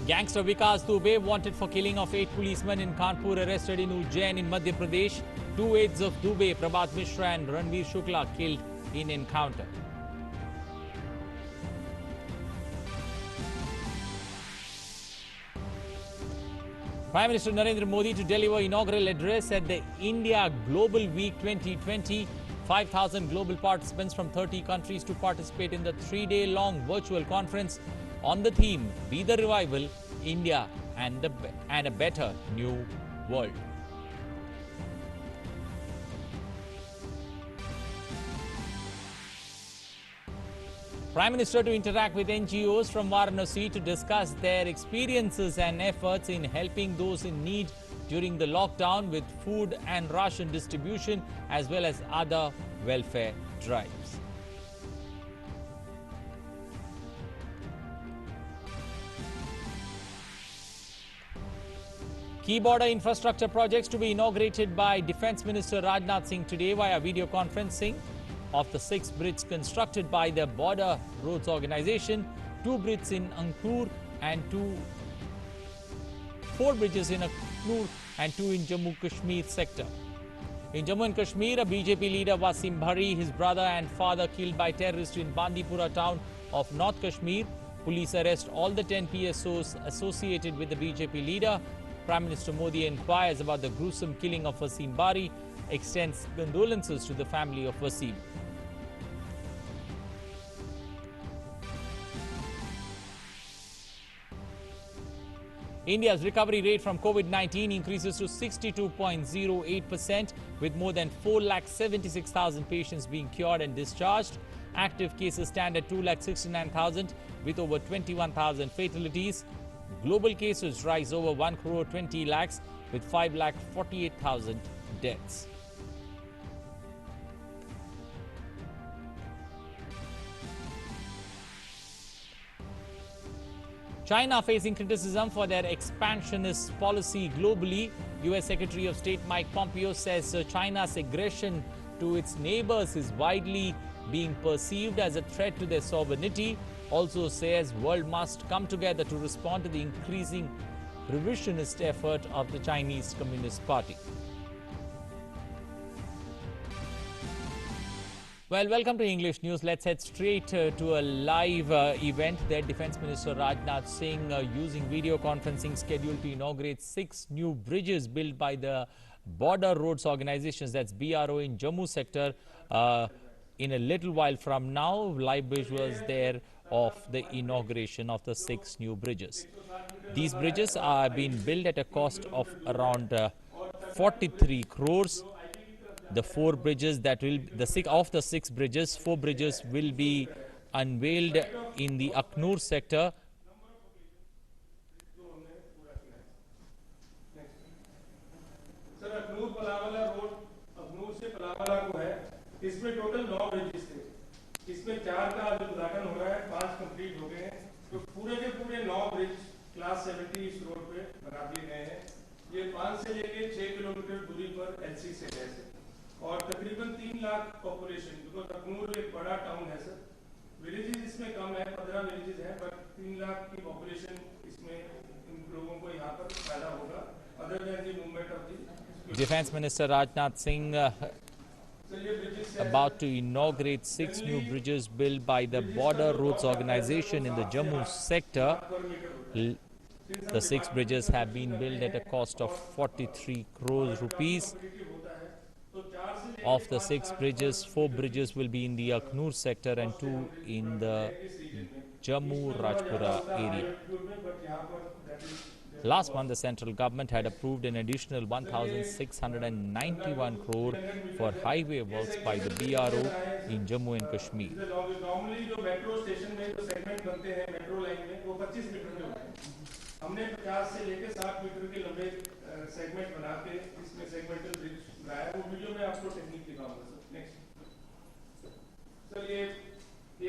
Gangster Vikas Dubey, wanted for killing of 8 policemen in Kanpur, arrested in Ujjain in Madhya Pradesh. 2 aides of Dubey, Prabhat Mishra and Ranveer Shukla, killed in encounter. Prime Minister Narendra Modi to deliver inaugural address at the India Global Week 2020. 5,000 global participants from 30 countries to participate in the 3-day-long virtual conference on the theme Be the Revival, India and a Better New World. Prime Minister to interact with NGOs from Varanasi to discuss their experiences and efforts in helping those in need during the lockdown with food and ration distribution as well as other welfare drives. Key border infrastructure projects to be inaugurated by Defence Minister Rajnath Singh today via video conferencing. Of the 6 bridges constructed by the Border Roads Organization, 2 bridges in Angkur and 4 bridges in Angkur and 2 in Jammu Kashmir sector. In Jammu and Kashmir, a BJP leader Wasim Bhari, his brother and father killed by terrorists in Bandipora town of North Kashmir. Police arrest all the 10 PSOs associated with the BJP leader. Prime Minister Modi inquires about the gruesome killing of Wasim Bhari, extends condolences to the family of Wasim. India's recovery rate from COVID-19 increases to 62.08%, with more than 4,76,000 patients being cured and discharged. Active cases stand at 2,69,000, with over 21,000 fatalities. Global cases rise over 1 crore 20 lakhs, with 5,48,000 deaths. China facing criticism for their expansionist policy globally. U.S. Secretary of State Mike Pompeo says China's aggression to its neighbors is widely being perceived as a threat to their sovereignty. Also says world must come together to respond to the increasing revisionist effort of the Chinese Communist Party. Well, welcome to English News. Let's head straight to a live event there. Defence Minister Rajnath Singh using video conferencing scheduled to inaugurate 6 new bridges built by the Border Roads Organizations, that's BRO, in Jammu sector. In a little while from now, live visuals there of the inauguration of the 6 new bridges. These bridges are being built at a cost of around 43 crores. The 4 bridges that will, the 6 bridges, 4 bridges will be unveiled in the Aknur sector. Sir Akhnoor Palawala road Akhnoor से पलावला को है, इसमें total 9 bridges थे, इसमें 4 का आज उद्घाटन हो रहा है, 5 कंप्लीट हो गए हैं, तो पूरे के पूरे 9 ब्रिज क्लास 70 इस रोड पे बना दिए गए हैं। ये 5 से लेके 6 किलोमीटर दूरी पर एलसी से है और तकरीबन 3 लाख पॉपुलेशन, बिकॉज अखनूर एक बड़ा टाउन है सर, विलेजेस इसमें कम है, 15 विलेजेस हैं, बट 3 लाख की पॉपुलेशन इसमें इन लोगों को यहाँ पर पैदा होगा, other than the movement of the Defence Minister Rajnath Singh about to inaugurate 6 new bridges built by the Border Roads Organization in the Jammu sector. The 6 bridges have been built at a cost of 43 crores rupees. Of the 6 bridges, 4 bridges will be in the Aknur sector and 2 in the Jammu Rajpura area. Last month, the central government had approved an additional 1,691 crore for highway works by the BRO in Jammu and Kashmir. Normally, जो metro station में जो segment बनते हैं metro line में, वो 25 metre के होते हैं। हमने 50 से लेके 60 मीटर के लंबे segment बना के इसमें segmental bridge बनाया। वो वीडियो में आपको टेक्निक दिखाऊंगा सर। नेक्स्ट सर, ये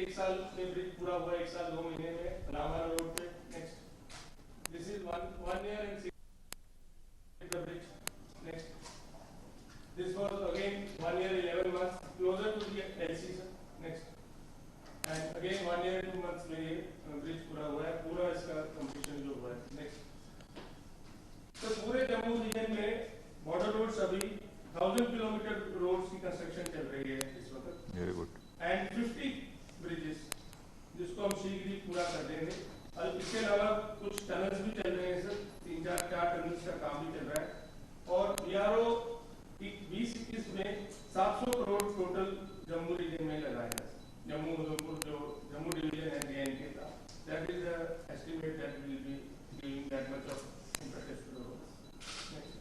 1 साल में ब्रिज पूरा हुआ, 1 साल 2 महीने में पलावला रोड पे। Next This is one year and 6 the bridge. Next. This was again 1 year 11 months closer to the LC sir. Next. And again 1 year 2 months में ये bridge पूरा हुआ है, पूरा इसका completion जो हुआ है. estimate that we will be giving that much of impetus to the roads. Next.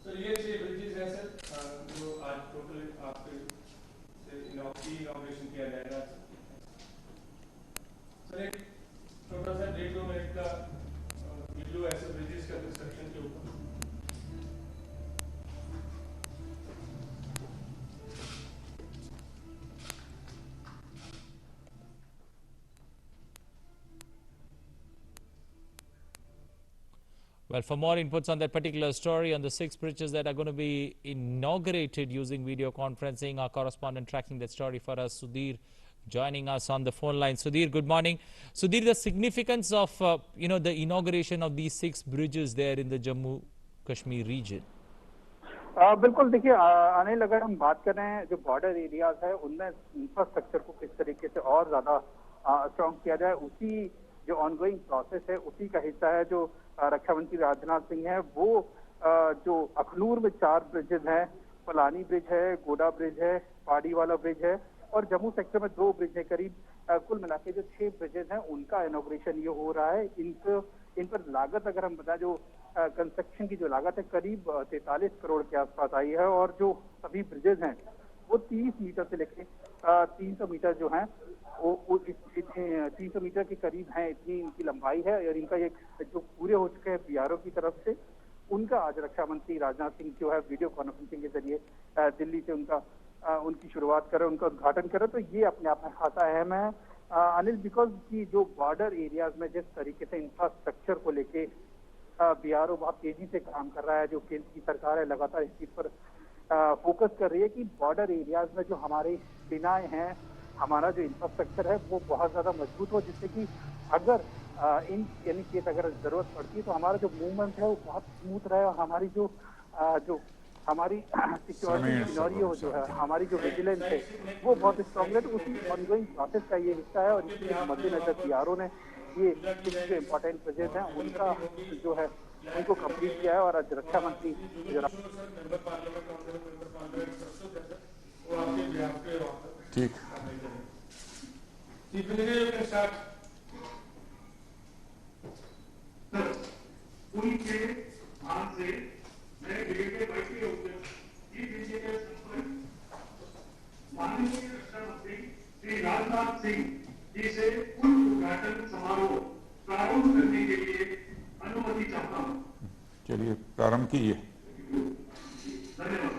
So ये 6 bridges हैं सर जो आज टोटल आपके इनॉग्रेशन किया जाएगा। सर एक छोटा सा 1.5-2 मिनट का वीडियो ऐसे ब्रिजेस का कंस्ट्रक्शन के ऊपर। Well, for more inputs on that particular story, on the 6 bridges that are going to be inaugurated using video conferencing, our correspondent tracking that story for us, Sudhir, joining us on the phone line. Sudhir, good morning. Sudhir, the significance of, the inauguration of these 6 bridges there in the Jammu Kashmir region. बिल्कुल देखिए अनिल, अगर हम बात कर रहे हैं जो border areas है उनमें इंफ्रास्ट्रक्चर को किस तरीके से और ज्यादा स्ट्रॉन्ग किया जाए, उसी जो ऑनगोइंग प्रोसेस है उसी का हिस्सा है जो रक्षा मंत्री राजनाथ सिंह है वो जो अखनूर में 4 ब्रिजेज हैं, पलानी ब्रिज है, गोडा ब्रिज है, पाड़ी वाला ब्रिज है और जम्मू सेक्टर में 2 ब्रिज है, करीब कुल मिला के जो 6 ब्रिजेज हैं उनका इनॉग्रेशन ये हो रहा है। इन पर लागत अगर हम बताएं, जो कंस्ट्रक्शन की जो लागत है करीब 43 करोड़ के आसपास आई है और जो सभी ब्रिजेज हैं वो 30 मीटर से लेकर 300 मीटर जो है वो 300 मीटर के करीब हैं, इतनी इनकी लंबाई है और इनका एक जो पूरे हो चुके हैं बीआरओ की तरफ से, उनका आज रक्षा मंत्री राजनाथ सिंह जो है वीडियो कॉन्फ्रेंसिंग के जरिए दिल्ली से उनकी शुरुआत करें, उनका उद्घाटन करें, तो ये अपने आप में खासा अहम है अनिल, बिकॉज की जो बॉर्डर एरियाज में जिस तरीके से इंफ्रास्ट्रक्चर को लेके बीआरओ बहुत तेजी से काम कर रहा है, जो केंद्र की सरकार है लगातार इस चीज पर फोकस कर रही है कि बॉर्डर एरियाज में जो हमारी सेनाएं हैं, हमारा जो इंफ्रास्ट्रक्चर है वो बहुत ज्यादा मजबूत हो, जिससे कि अगर इन यानी केस अगर जरूरत पड़ती है तो हमारा जो मूवमेंट है वो बहुत स्मूथ रहे और हमारी जो हमारी सिक्योरिटी सिनेरियो जो है, हमारी जो विजिलेंस है वो बहुत स्ट्रॉन्ग है। तो उसी ऑनगोइंग प्रोसेस का ये हिस्सा है और इसके मद्देनजर बीआरओ ने ये जो इम्पोर्टेंट प्रोजेक्ट हैं उनका जो है उनको कंप्लीट किया है और आज रक्षा मंत्री ठीक उनके ध्यान से मैं के बैठे होकर ये विषय का संपर्क माननीय रक्षा मंत्री श्री राजनाथ सिंह जी से उद्घाटन समारोह प्रारंभ करने के लिए अनुमति चाहता हूँ। चलिए प्रारंभ कीजिए। धन्यवाद।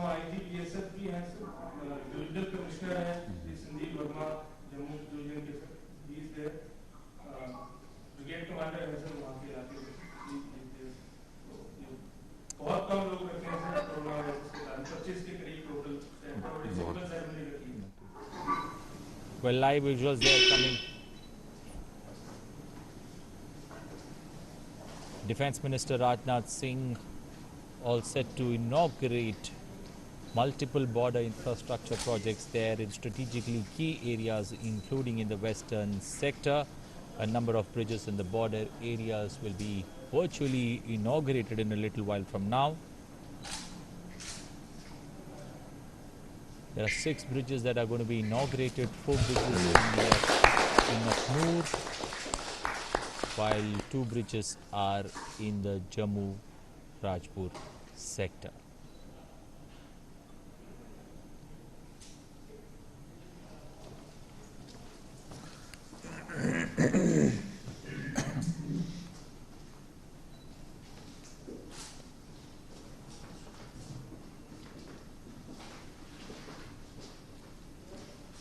IGPSF भी है, डिविजनल कमिश्नर है संदीप वर्मा जम्मू डिवीजन के sir, he is there, brigade commander है सर वहाँ के इलाके में, बहुत कम लोग रखे हैं सर कोरोना वायरस के कारण, 25 के करीब टोटल सिंगल सेरेमनी रखी है। Well, live visuals there coming. Defence Minister Rajnath Singh all set to inaugurate multiple border infrastructure projects there in strategically key areas, including in the western sector. A number of bridges in the border areas will be virtually inaugurated in a little while from now. There are 6 bridges that are going to be inaugurated, 4 bridges in Akhnoor, while 2 bridges are in the Jammu Rajpur sector.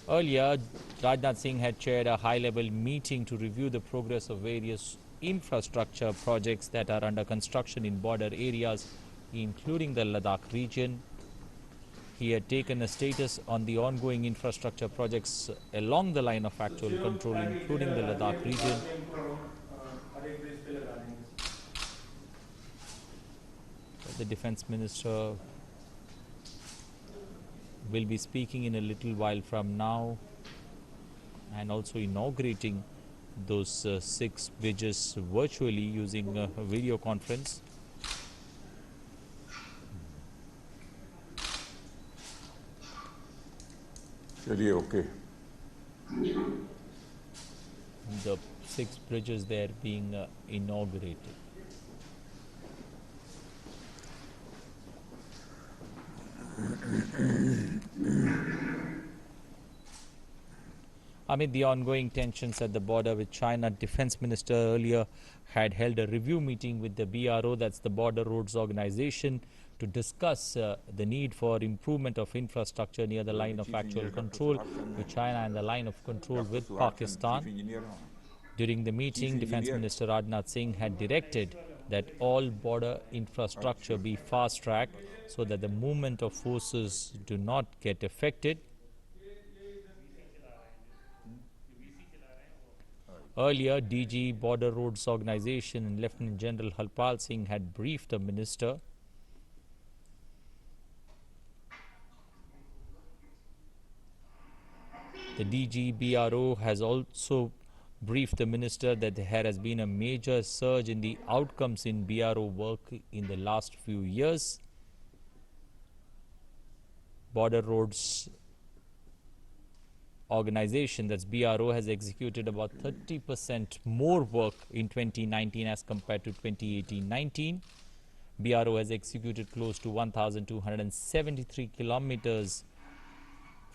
Earlier, Rajnath Singh had chaired a high-level meeting to review the progress of various infrastructure projects that are under construction in border areas, including the Ladakh region. He had taken a status on the ongoing infrastructure projects along the line of actual control, including the Ladakh region. The Defense Minister will be speaking in a little while from now and also inaugurating those 6 bridges virtually using a video conference. चलिए okay The 6 bridges there being inaugurated. Amid the ongoing tensions at the border with China, Defense Minister earlier had held a review meeting with the BRO, that's the Border Roads Organization, to discuss the need for improvement of infrastructure near the line of actual control with China and the line of control with Pakistan. During the meeting, Defense Minister Rajnath Singh had directed that all border infrastructure be fast-tracked so that the movement of forces do not get affected. Earlier, DG Border Roads Organization and Lieutenant General Harpal Singh had briefed the minister. The DG BRO has also briefed the minister that there has been a major surge in the outcomes in BRO work in the last few years. Border Roads Organization, that's BRO, has executed about 30% more work in 2019 as compared to 2018-19. BRO has executed close to 1,273 kilometers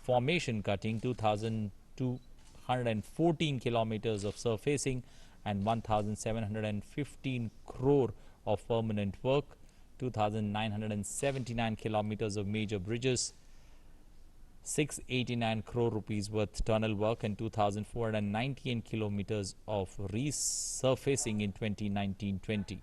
formation cutting, 2,214 kilometers of surfacing and 1,715 crore of permanent work, 2,979 kilometers of major bridges, 689 crore rupees worth tunnel work and 2,498 kilometers of resurfacing in 2019-20.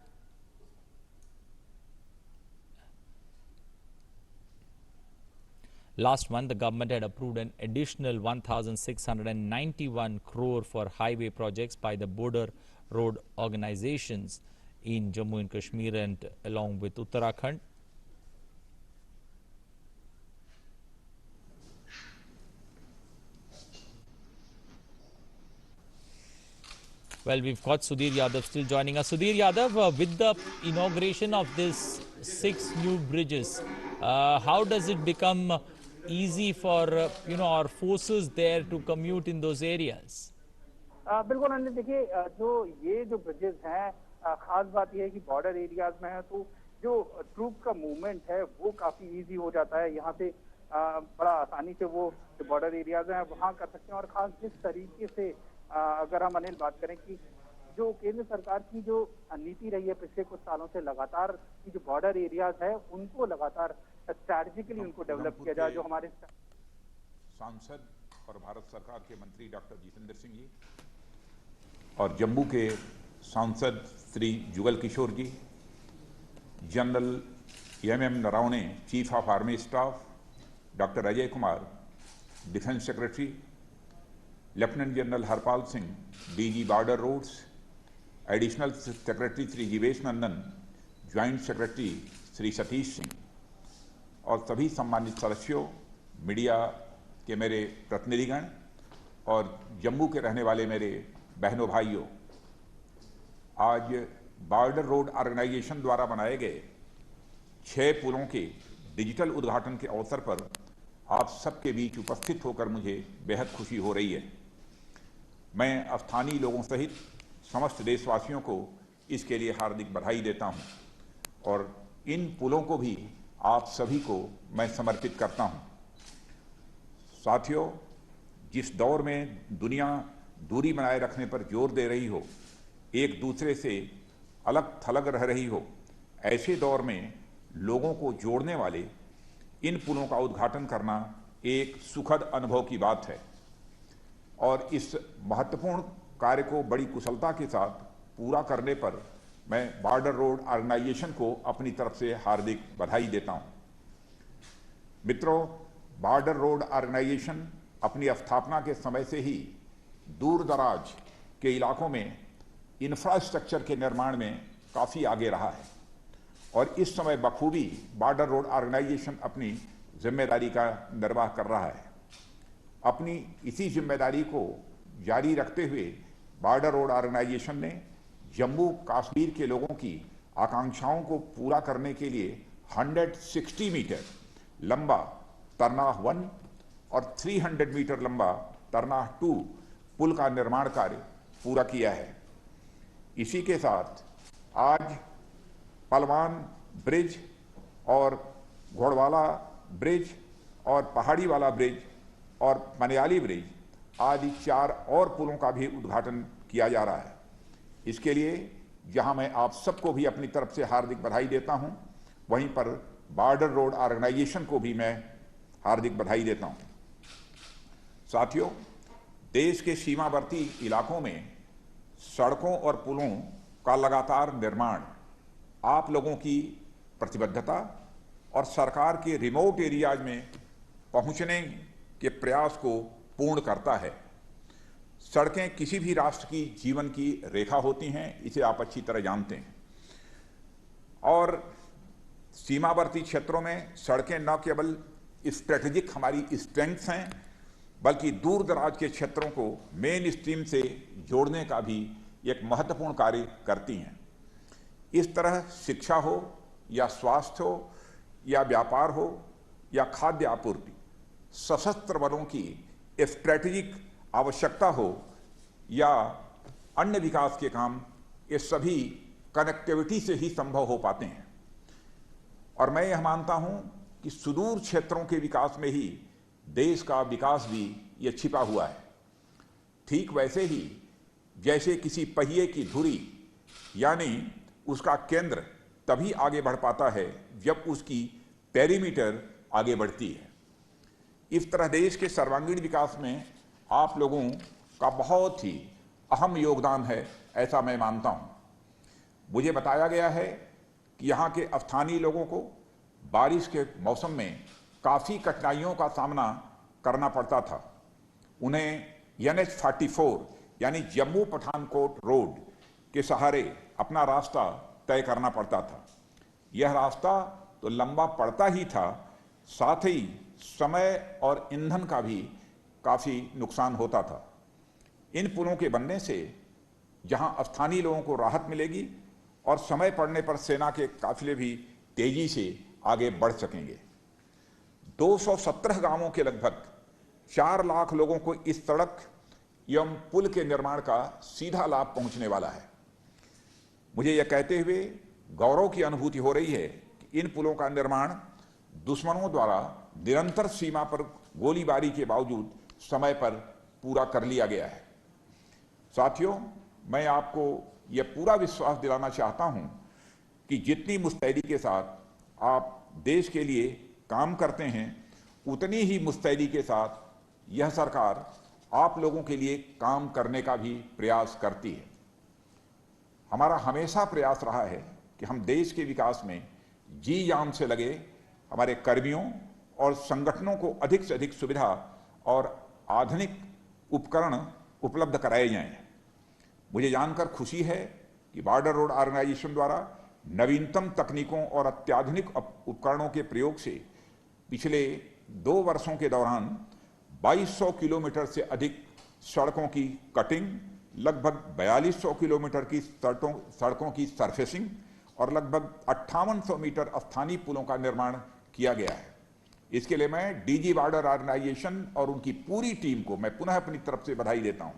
Last month, the government had approved an additional 1,691 crore for highway projects by the border road organizations in Jammu and Kashmir and along with Uttarakhand. Well, we've got Sudhir Yadav still joining us. Sudhir Yadav, with the inauguration of these 6 new bridges, how does it become easy for our forces there to commute in those areas? बिल्कुल अनिल, देखिए जो bridges हैं, खास बात यह है कि border areas में है तो जो ट्रूप का मूवमेंट है वो काफी इजी हो जाता है। यहाँ से बड़ा आसानी से वो जो बॉर्डर एरियाज हैं वहाँ कर सकते हैं। और खास जिस तरीके से अगर हम अनिल बात करें कि जो केंद्र सरकार की जो नीति रही है पिछले कुछ सालों से, लगातार की जो बॉर्डर एरियाज है उनको लगातार स्ट्रैटेजिकली उनको डेवलप किया जाए। जो हमारे सांसद और भारत सरकार के मंत्री डॉक्टर जितेंद्र सिंह जी और जम्मू के सांसद Shri Jugal Kishore ji, general M Naravane, chief of army staff, doctor Ajay Kumar, defence secretary, lieutenant general Harpal Singh, DG border roads, additional secretary Shri Jeevesh Nandan, joint secretary Shri Satish Singh और सभी सम्मानित सदस्यों, मीडिया के मेरे प्रतिनिधिगण और जम्मू के रहने वाले मेरे बहनों भाइयों, आज बॉर्डर रोड ऑर्गेनाइजेशन द्वारा बनाए गए 6 पुलों के डिजिटल उद्घाटन के अवसर पर आप सबके बीच उपस्थित होकर मुझे बेहद खुशी हो रही है। मैं स्थानीय लोगों सहित समस्त देशवासियों को इसके लिए हार्दिक बधाई देता हूं और इन पुलों को भी आप सभी को मैं समर्पित करता हूं। साथियों, जिस दौर में दुनिया दूरी बनाए रखने पर जोर दे रही हो, एक दूसरे से अलग थलग रह रही हो, ऐसे दौर में लोगों को जोड़ने वाले इन पुलों का उद्घाटन करना एक सुखद अनुभव की बात है और इस महत्वपूर्ण कार्य को बड़ी कुशलता के साथ पूरा करने पर मैं बॉर्डर रोड ऑर्गेनाइजेशन को अपनी तरफ से हार्दिक बधाई देता हूं। मित्रों, बॉर्डर रोड ऑर्गेनाइजेशन अपनी स्थापना के समय से ही दूर दराज के इलाकों में इंफ्रास्ट्रक्चर के निर्माण में काफ़ी आगे रहा है और इस समय बखूबी बॉर्डर रोड ऑर्गेनाइजेशन अपनी जिम्मेदारी का निर्वाह कर रहा है। अपनी इसी जिम्मेदारी को जारी रखते हुए बॉर्डर रोड ऑर्गेनाइजेशन ने जम्मू कश्मीर के लोगों की आकांक्षाओं को पूरा करने के लिए 160 मीटर लंबा तरनाह 1 और 300 मीटर लंबा तरनाह 2 पुल का निर्माण कार्य पूरा किया है। इसी के साथ आज पलवान ब्रिज और घोड़वाला ब्रिज और पहाड़ी वाला ब्रिज और मनियाली ब्रिज आदि 4 और पुलों का भी उद्घाटन किया जा रहा है। इसके लिए जहां मैं आप सबको भी अपनी तरफ से हार्दिक बधाई देता हूं, वहीं पर बॉर्डर रोड ऑर्गेनाइजेशन को भी मैं हार्दिक बधाई देता हूं। साथियों, देश के सीमावर्ती इलाकों में सड़कों और पुलों का लगातार निर्माण आप लोगों की प्रतिबद्धता और सरकार के रिमोट एरियाज में पहुंचने के प्रयास को पूर्ण करता है। सड़कें किसी भी राष्ट्र की जीवन की रेखा होती हैं, इसे आप अच्छी तरह जानते हैं। और सीमावर्ती क्षेत्रों में सड़कें न केवल स्ट्रेटेजिक हमारी स्ट्रेंथ्स हैं, बल्कि दूर दराज के क्षेत्रों को मेन स्ट्रीम से जोड़ने का भी एक महत्वपूर्ण कार्य करती हैं। इस तरह शिक्षा हो या स्वास्थ्य हो या व्यापार हो या खाद्य आपूर्ति, सशस्त्र बलों की स्ट्रेटेजिक आवश्यकता हो या अन्य विकास के काम, ये सभी कनेक्टिविटी से ही संभव हो पाते हैं। और मैं यह मानता हूं कि सुदूर क्षेत्रों के विकास में ही देश का विकास भी ये छिपा हुआ है। ठीक वैसे ही जैसे किसी पहिए की धुरी यानी उसका केंद्र तभी आगे बढ़ पाता है जब उसकी पेरीमीटर आगे बढ़ती है। इस तरह देश के सर्वांगीण विकास में आप लोगों का बहुत ही अहम योगदान है, ऐसा मैं मानता हूं। मुझे बताया गया है कि यहाँ के स्थानीय लोगों को बारिश के मौसम में काफ़ी कठिनाइयों का सामना करना पड़ता था। उन्हें NH-44 यानी जम्मू पठानकोट रोड के सहारे अपना रास्ता तय करना पड़ता था। यह रास्ता तो लंबा पड़ता ही था, साथ ही समय और ईंधन का भी काफ़ी नुकसान होता था। इन पुलों के बनने से जहां स्थानीय लोगों को राहत मिलेगी और समय पड़ने पर सेना के काफिले भी तेजी से आगे बढ़ सकेंगे। 217 गांवों के लगभग 4 लाख लोगों को इस सड़क एवं पुल के निर्माण का सीधा लाभ पहुंचने वाला है। मुझे यह कहते हुए गौरव की अनुभूति हो रही है कि इन पुलों का निर्माण दुश्मनों द्वारा निरंतर सीमा पर गोलीबारी के बावजूद समय पर पूरा कर लिया गया है। साथियों, मैं आपको यह पूरा विश्वास दिलाना चाहता हूं कि जितनी मुस्तैदी के साथ आप देश के लिए काम करते हैं, उतनी ही मुस्तैदी के साथ यह सरकार आप लोगों के लिए काम करने का भी प्रयास करती है। हमारा हमेशा प्रयास रहा है कि हम देश के विकास में जी जान से लगे हमारे कर्मियों और संगठनों को अधिक से अधिक सुविधा और आधुनिक उपकरण उपलब्ध कराए जाएं। मुझे जानकर खुशी है कि बॉर्डर रोड ऑर्गेनाइजेशन द्वारा नवीनतम तकनीकों और अत्याधुनिक उपकरणों के प्रयोग से पिछले 2 वर्षों के दौरान 2200 किलोमीटर से अधिक सड़कों की कटिंग, लगभग 4200 किलोमीटर की सड़कों की सरफेसिंग और लगभग 5800 मीटर स्थानीय पुलों का निर्माण किया गया है। इसके लिए मैं डीजी बॉर्डर ऑर्गेनाइजेशन और उनकी पूरी टीम को मैं पुनः अपनी तरफ से बधाई देता हूं।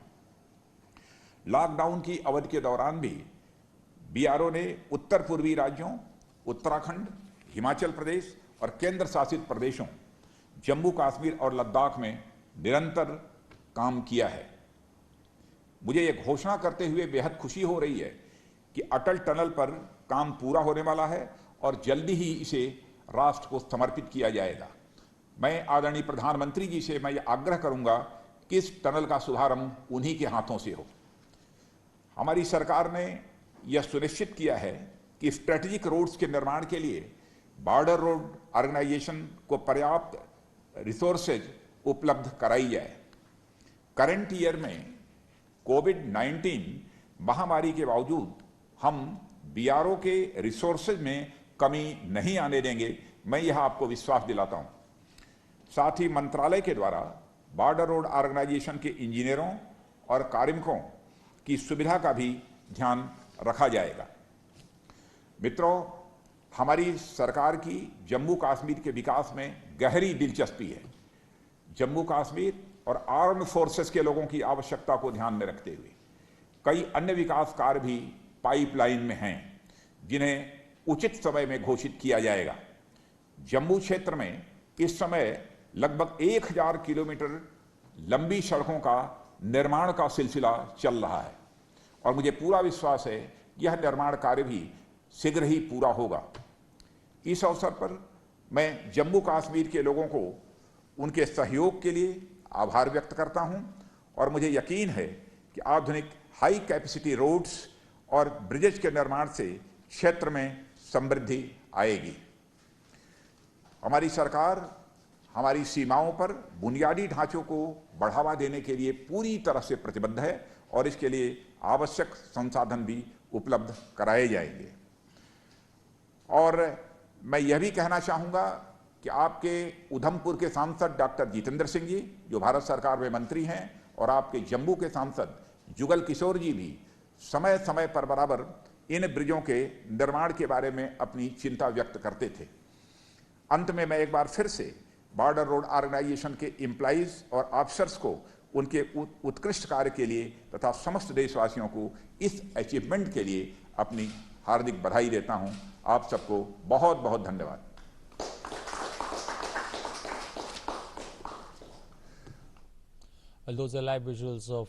लॉकडाउन की अवधि के दौरान भी बीआरओ ने उत्तर पूर्वी राज्यों उत्तराखंड, हिमाचल प्रदेश और केंद्र शासित प्रदेशों जम्मू कश्मीर और लद्दाख में निरंतर काम किया है। मुझे यह घोषणा करते हुए बेहद खुशी हो रही है कि अटल टनल पर काम पूरा होने वाला है और जल्दी ही इसे राष्ट्र को समर्पित किया जाएगा। मैं आदरणीय प्रधानमंत्री जी से मैं ये आग्रह करूंगा कि इस टनल का शुभारंभ उन्हीं के हाथों से हो। हमारी सरकार ने यह सुनिश्चित किया है कि स्ट्रेटेजिक रोड्स के निर्माण के लिए बॉर्डर रोड ऑर्गेनाइजेशन को पर्याप्त रिसोर्सेज उपलब्ध कराई जाए। करंट ईयर में कोविड-19 महामारी के बावजूद हम बीआरओ के रिसोर्सेज में कमी नहीं आने देंगे, मैं यह आपको विश्वास दिलाता हूं। साथ ही मंत्रालय के द्वारा बॉर्डर रोड ऑर्गेनाइजेशन के इंजीनियरों और कार्मिकों की सुविधा का भी ध्यान रखा जाएगा। मित्रों, हमारी सरकार की जम्मू कश्मीर के विकास में गहरी दिलचस्पी है। जम्मू कश्मीर और आर्म्ड फोर्सेस के लोगों की आवश्यकता को ध्यान में रखते हुए कई अन्य विकास कार्य भी पाइपलाइन में हैं, जिन्हें उचित समय में घोषित किया जाएगा। जम्मू क्षेत्र में इस समय लगभग 1000 किलोमीटर लंबी सड़कों का निर्माण का सिलसिला चल रहा है और मुझे पूरा विश्वास है यह निर्माण कार्य भी शीघ्र ही पूरा होगा। इस अवसर पर मैं जम्मू कश्मीर के लोगों को उनके सहयोग के लिए आभार व्यक्त करता हूं और मुझे यकीन है कि आधुनिक हाई कैपेसिटी रोड्स और ब्रिजेज के निर्माण से क्षेत्र में समृद्धि आएगी। हमारी सरकार हमारी सीमाओं पर बुनियादी ढांचों को बढ़ावा देने के लिए पूरी तरह से प्रतिबद्ध है और इसके लिए आवश्यक संसाधन भी उपलब्ध कराए जाएंगे। और मैं यह भी कहना चाहूंगा कि आपके उधमपुर के सांसद डॉक्टर जितेंद्र सिंह जी, जो भारत सरकार में मंत्री हैं, और आपके जम्मू के सांसद जुगल किशोर जी भी समय समय पर बराबर इन ब्रिजों के निर्माण के बारे में अपनी चिंता व्यक्त करते थे। अंत में मैं एक बार फिर से बॉर्डर रोड ऑर्गेनाइजेशन के एम्प्लॉइज और ऑफिसर्स को उनके उत्कृष्ट कार्य के लिए तथा समस्त देशवासियों को इस अचीवमेंट के लिए अपनी हार्दिक बधाई देता हूं। आप सबको बहुत बहुत धन्यवाद। Well, those are live visuals of